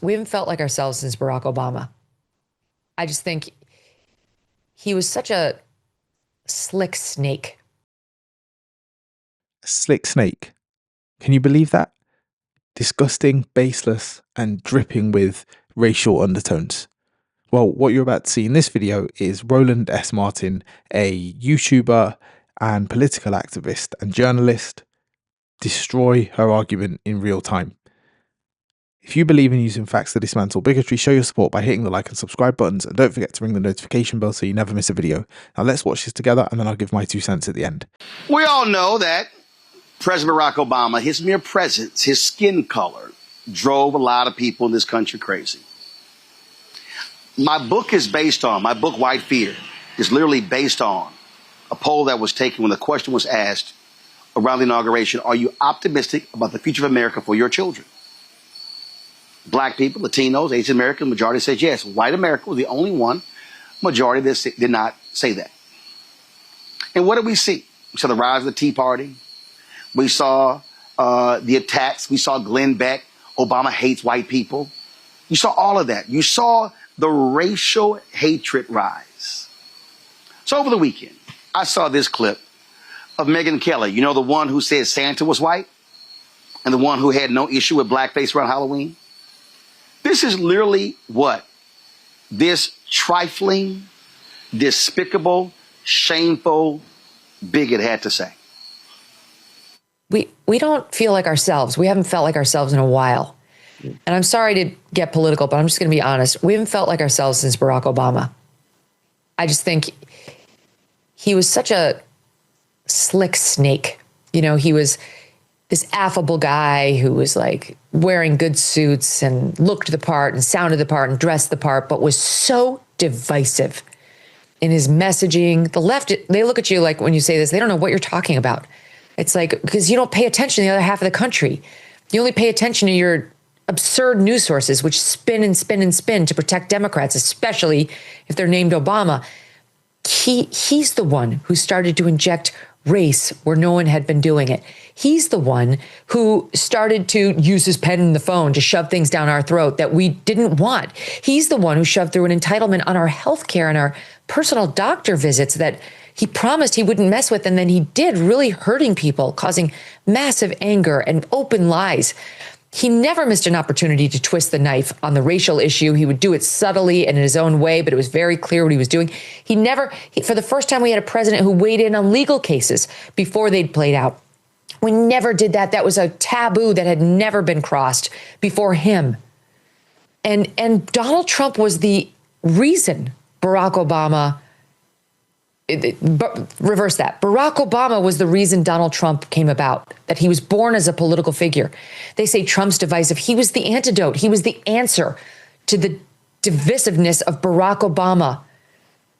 We haven't felt like ourselves since Barack Obama. I just think he was such a slick snake. A slick snake. Can you believe that? Disgusting, baseless, and dripping with racial undertones. Well, what you're about to see in this video is Roland S. Martin, a YouTuber and political activist and journalist, destroy her argument in real time. If you believe in using facts to dismantle bigotry, show your support by hitting the like and subscribe buttons, and don't forget to ring the notification bell so you never miss a video. Now let's watch this together, and then I'll give my 2 cents at the end. We all know that President Barack Obama, his mere presence, his skin color, drove a lot of people in this country crazy. My book, White Fear, is literally based on a poll that was taken when the question was asked around the inauguration, are you optimistic about the future of America for your children? Black people, Latinos, Asian Americans, majority said yes. White America was the only one, majority that did not say that. And what did we see? We saw the rise of the Tea Party. We saw the attacks. We saw Glenn Beck. Obama hates white people. You saw all of that. You saw the racial hatred rise. So over the weekend, I saw this clip of Megyn Kelly. You know, the one who said Santa was white and the one who had no issue with blackface around Halloween. This is literally what this trifling, despicable, shameful bigot had to say. We don't feel like ourselves. We haven't felt like ourselves in a while. And I'm sorry to get political, but I'm just going to be honest. We haven't felt like ourselves since Barack Obama. I just think he was such a slick snake. You know, he was this affable guy who was like wearing good suits and looked the part and sounded the part and dressed the part, but was so divisive in his messaging. The left, they look at you like when you say this, they don't know what you're talking about. It's like, because you don't pay attention to the other half of the country. You only pay attention to your absurd news sources, which spin and spin and spin to protect Democrats, especially if they're named Obama. He's the one who started to inject race where no one had been doing it. He's the one who started to use his pen and the phone to shove things down our throat that we didn't want. He's the one who shoved through an entitlement on our health care and our personal doctor visits that he promised he wouldn't mess with, and then he did, really hurting people, causing massive anger and open lies. He never missed an opportunity to twist the knife on the racial issue. He would do it subtly and in his own way, but it was very clear what he was doing. For the first time, we had a president who weighed in on legal cases before they'd played out. We never did that. That was a taboo that had never been crossed before him. And Donald Trump was the reason Barack Obama, reverse that. Barack Obama was the reason Donald Trump came about, that he was born as a political figure. They say Trump's divisive. He was the antidote. He was the answer to the divisiveness of Barack Obama.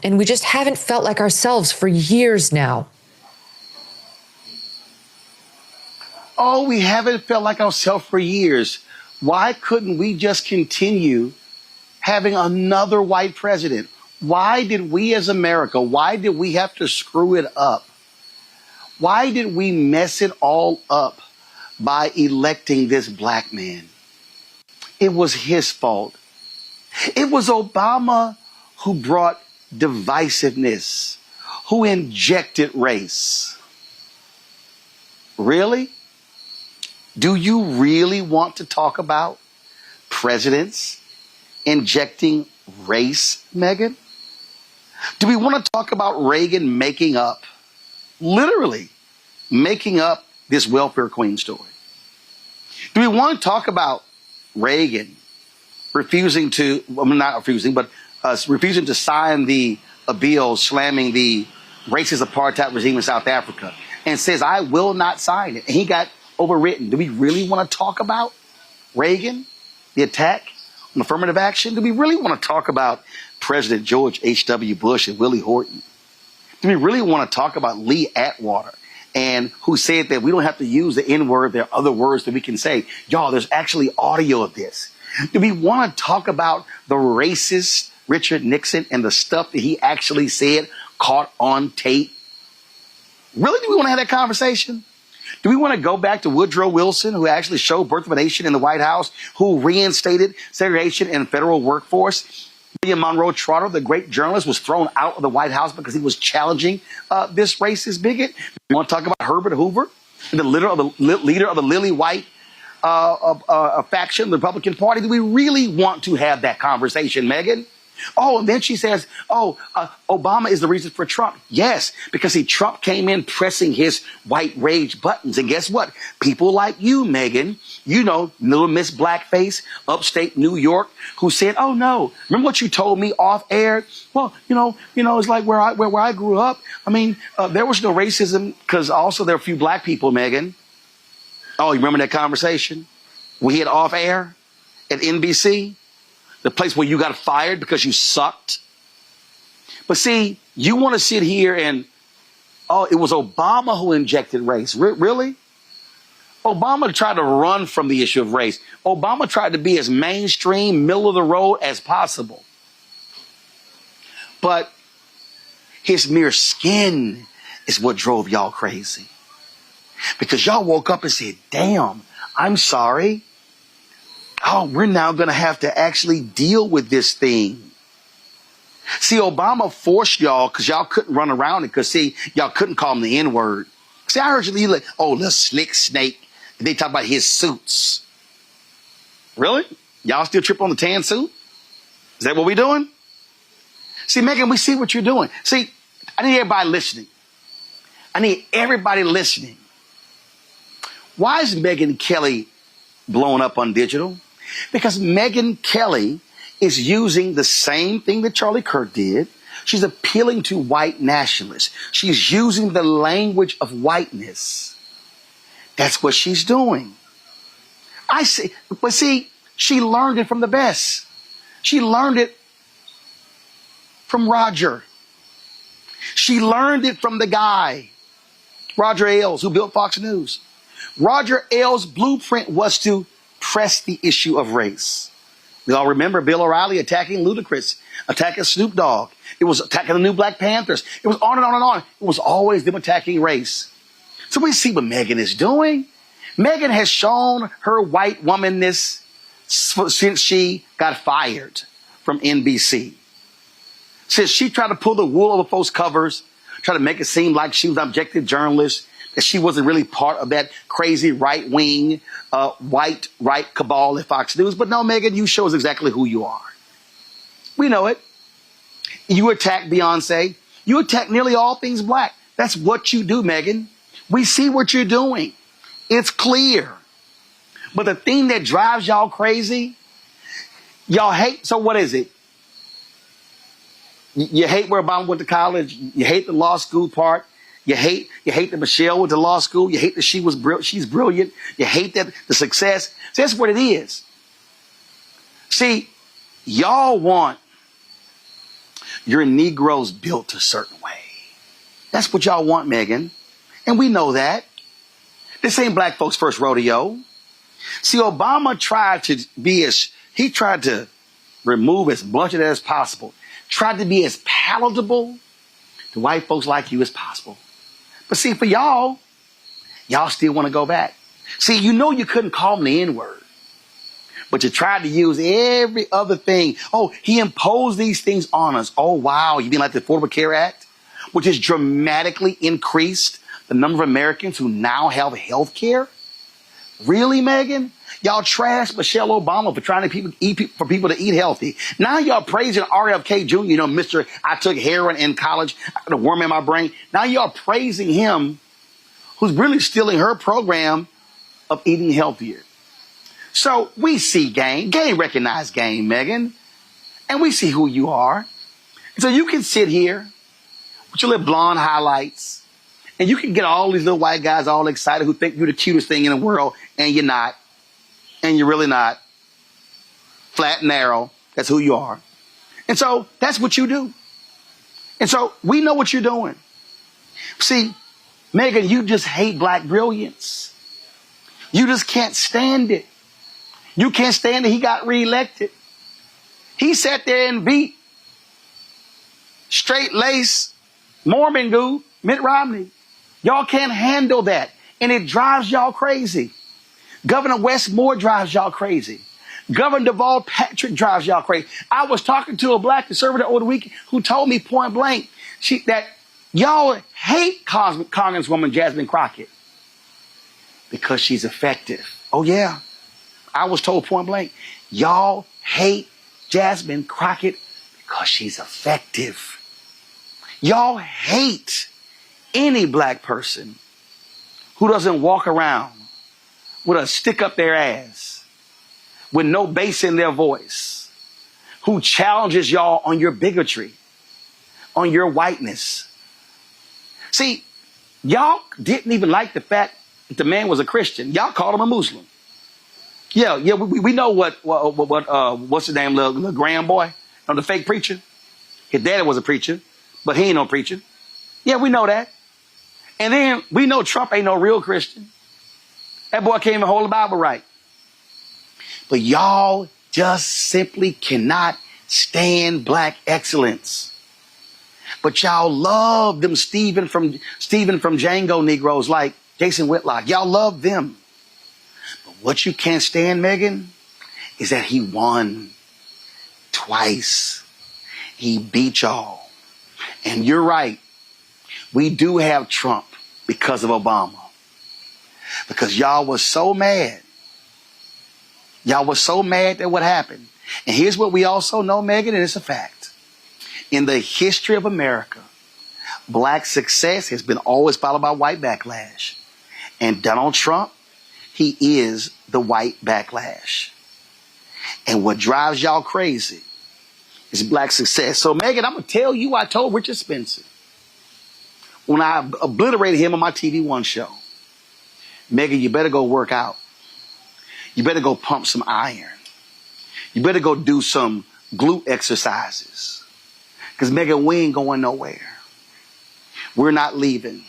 And we just haven't felt like ourselves for years now. Oh, we haven't felt like ourselves for years. Why couldn't we just continue having another white president? Why did we as America, why did we have to screw it up? Why did we mess it all up by electing this black man? It was his fault. It was Obama who brought divisiveness, who injected race. Really? Do you really want to talk about presidents injecting race, Megyn? Do we want to talk about Reagan making up, literally making up this welfare queen story? Do we want to talk about Reagan refusing to, well, not refusing, but refusing to sign a bill slamming the racist apartheid regime in South Africa and says, I will not sign it. And he got overwritten. Do we really want to talk about Reagan, the attack on affirmative action? Do we really want to talk about President George H.W. Bush and Willie Horton? Do we really want to talk about Lee Atwater, and who said that we don't have to use the N-word, there are other words that we can say? Y'all, there's actually audio of this. Do we want to talk about the racist Richard Nixon and the stuff that he actually said caught on tape? Really, do we want to have that conversation? Do we want to go back to Woodrow Wilson, who actually showed Birth of a Nation in the White House, who reinstated segregation in federal workforce? William Monroe Trotter, the great journalist, was thrown out of the White House because he was challenging this racist bigot. We want to talk about Herbert Hoover, the leader of the Lily White faction, the Republican Party. Do we really want to have that conversation, Megyn? Oh, and then she says, Obama is the reason for Trump. Yes, because Trump came in pressing his white rage buttons. And guess what? People like you, Megyn, you know, Little Miss Blackface, upstate New York, who said, oh, no, remember what you told me off air? Well, you know, it's like where I grew up. I mean, there was no racism because also there were a few black people, Megyn. Oh, you remember that conversation we had off air at NBC? The place where you got fired because you sucked. But see, you want to sit here and, it was Obama who injected race. Really? Obama tried to run from the issue of race. Obama tried to be as mainstream, middle of the road as possible. But his mere skin is what drove y'all crazy. Because y'all woke up and said, damn, I'm sorry. Oh, we're now going to have to actually deal with this thing. See, Obama forced y'all because y'all couldn't run around it because, see, y'all couldn't call him the N-word. See, I heard you like, little slick snake. And they talk about his suits. Really? Y'all still trip on the tan suit? Is that what we doing? See, Megyn, we see what you're doing. See, I need everybody listening. I need everybody listening. Why is Megyn Kelly blowing up on digital? Because Megyn Kelly is using the same thing that Charlie Kirk did. She's appealing to white nationalists. She's using the language of whiteness. That's what she's doing. I see, but see, she learned it from the best. She learned it from Roger. She learned it from the guy, Roger Ailes, who built Fox News. Roger Ailes' blueprint was to press the issue of race. We all remember Bill O'Reilly attacking Ludacris, attacking Snoop Dogg. It was attacking the new Black Panthers. It was on and on and on. It was always them attacking race. So we see what Megyn is doing. Megyn has shown her white womanness since she got fired from NBC. Since she tried to pull the wool over folks' covers, try to make it seem like she was an objective journalist, that she wasn't really part of that crazy right-wing, white right cabal at Fox News. But no, Megyn, you show us exactly who you are. We know it. You attack Beyonce. You attack nearly all things black. That's what you do, Megyn. We see what you're doing. It's clear. But the thing that drives y'all crazy, y'all hate. So what is it? You hate where Obama went to college. You hate the law school part. You hate that Michelle went to law school. You hate that she's brilliant. You hate that the success. So that's what it is. See, y'all want your Negroes built a certain way. That's what y'all want, Megyn. And we know that. This ain't black folks' first rodeo. See, Obama tried to remove as much of that as possible. Tried to be as palatable to white folks like you as possible. But see, for y'all still want to go back. See, you know you couldn't call him the N-word. But you tried to use every other thing. Oh, he imposed these things on us. Oh, wow. You mean like the Affordable Care Act, which has dramatically increased the number of Americans who now have health care? Really, Megyn? Y'all trashed Michelle Obama for trying to for people to eat healthy. Now y'all praising RFK Jr., you know, Mr. I took heroin in college, I got a worm in my brain. Now y'all praising him, who's really stealing her program of eating healthier. So we see game recognize game, Megyn, and we see who you are. So you can sit here with your little blonde highlights, and you can get all these little white guys all excited who think you're the cutest thing in the world, and you're not. And you're really not. Flat and narrow. That's who you are. And so that's what you do. And so we know what you're doing. See, Megyn, you just hate black brilliance. You just can't stand it. You can't stand that he got reelected. He sat there and beat straight lace Mormon dude Mitt Romney. Y'all can't handle that. And it drives y'all crazy. Governor Westmore drives y'all crazy. Governor Deval Patrick drives y'all crazy. I was talking to a black conservative over the weekend who told me point blank that y'all hate Congresswoman Jasmine Crockett because she's effective. Oh, yeah. I was told point blank, y'all hate Jasmine Crockett because she's effective. Y'all hate any black person who doesn't walk around with a stick up their ass, with no bass in their voice, who challenges y'all on your bigotry, on your whiteness. See, y'all didn't even like the fact that the man was a Christian. Y'all called him a Muslim. Yeah, we know what's his name, little Graham boy, the fake preacher. His daddy was a preacher, but he ain't no preacher. Yeah, we know that. And then we know Trump ain't no real Christian. That boy can't even hold the Bible right. But y'all just simply cannot stand black excellence. But y'all love them Stephen from Django Negroes like Jason Whitlock. Y'all love them. But what you can't stand, Megyn, is that he won twice. He beat y'all. And you're right. We do have Trump because of Obama. Because y'all was so mad. Y'all was so mad at what happened. And here's what we also know, Megyn, and it's a fact. In the history of America, black success has been always followed by white backlash. And Donald Trump, he is the white backlash. And what drives y'all crazy is black success. So, Megyn, I'm going to tell you, I told Richard Spencer when I obliterated him on my TV One show, Megyn, you better go work out. You better go pump some iron. You better go do some glute exercises. Because, Megyn, we ain't going nowhere. We're not leaving.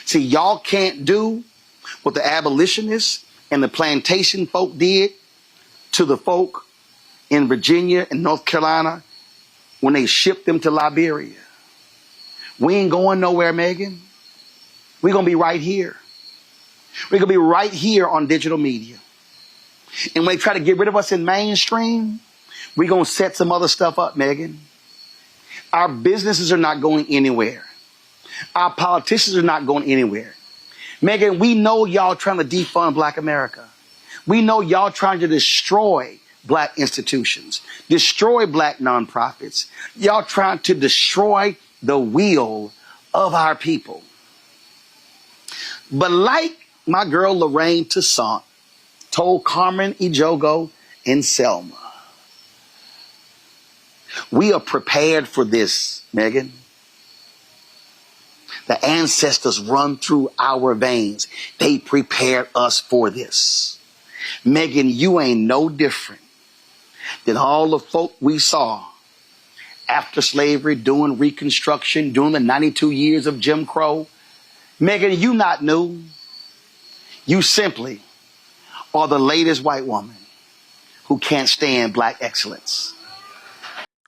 See, y'all can't do what the abolitionists and the plantation folk did to the folk in Virginia and North Carolina when they shipped them to Liberia. We ain't going nowhere, Megyn. We're going to be right here. We're going to be right here on digital media. And when they try to get rid of us in mainstream, we're going to set some other stuff up, Megyn. Our businesses are not going anywhere. Our politicians are not going anywhere. Megyn, we know y'all trying to defund black America. We know y'all trying to destroy black institutions, destroy black nonprofits. Y'all trying to destroy the will of our people. But like my girl Lorraine Toussaint told Carmen Ejogo in Selma, we are prepared for this, Megyn. The ancestors run through our veins. They prepared us for this. Megyn, you ain't no different than all the folk we saw after slavery, doing Reconstruction, during the 92 years of Jim Crow. Megyn, you not new. You simply are the latest white woman who can't stand black excellence.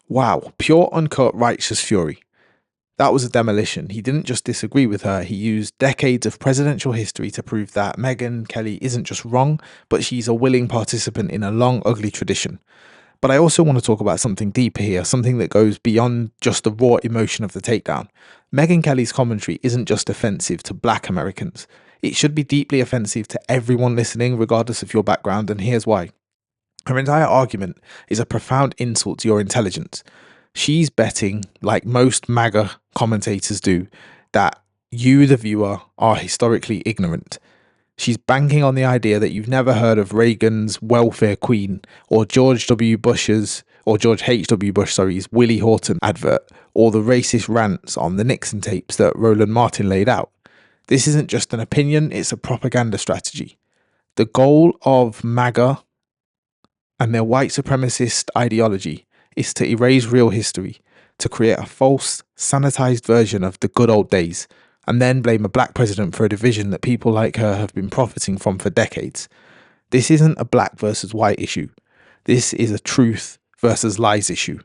Wow, pure uncut righteous fury. That was a demolition. He didn't just disagree with her, he used decades of presidential history to prove that Megyn Kelly isn't just wrong, but she's a willing participant in a long, ugly tradition. But I also want to talk about something deeper here, something that goes beyond just the raw emotion of the takedown. Megyn Kelly's commentary isn't just offensive to black Americans. It should be deeply offensive to everyone listening, regardless of your background, and here's why. Her entire argument is a profound insult to your intelligence. She's betting, like most MAGA commentators do, that you, the viewer, are historically ignorant. She's banking on the idea that you've never heard of Reagan's welfare queen or George H.W. Bush's Willie Horton advert or the racist rants on the Nixon tapes that Roland Martin laid out. This isn't just an opinion, it's a propaganda strategy. The goal of MAGA and their white supremacist ideology is to erase real history, to create a false, sanitized version of the good old days, and then blame a black president for a division that people like her have been profiting from for decades. This isn't a black versus white issue. This is a truth versus lies issue.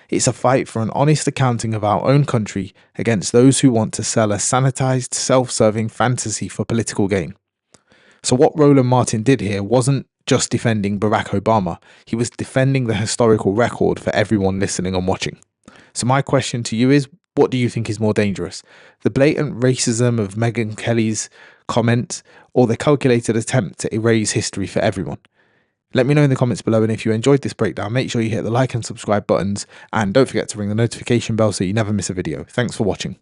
It's a fight for an honest accounting of our own country against those who want to sell a sanitized, self-serving fantasy for political gain. So what Roland Martin did here wasn't just defending Barack Obama, he was defending the historical record for everyone listening and watching. So my question to you is, what do you think is more dangerous? The blatant racism of Megyn Kelly's comment, or the calculated attempt to erase history for everyone? Let me know in the comments below, and if you enjoyed this breakdown, make sure you hit the like and subscribe buttons, and don't forget to ring the notification bell so you never miss a video. Thanks for watching.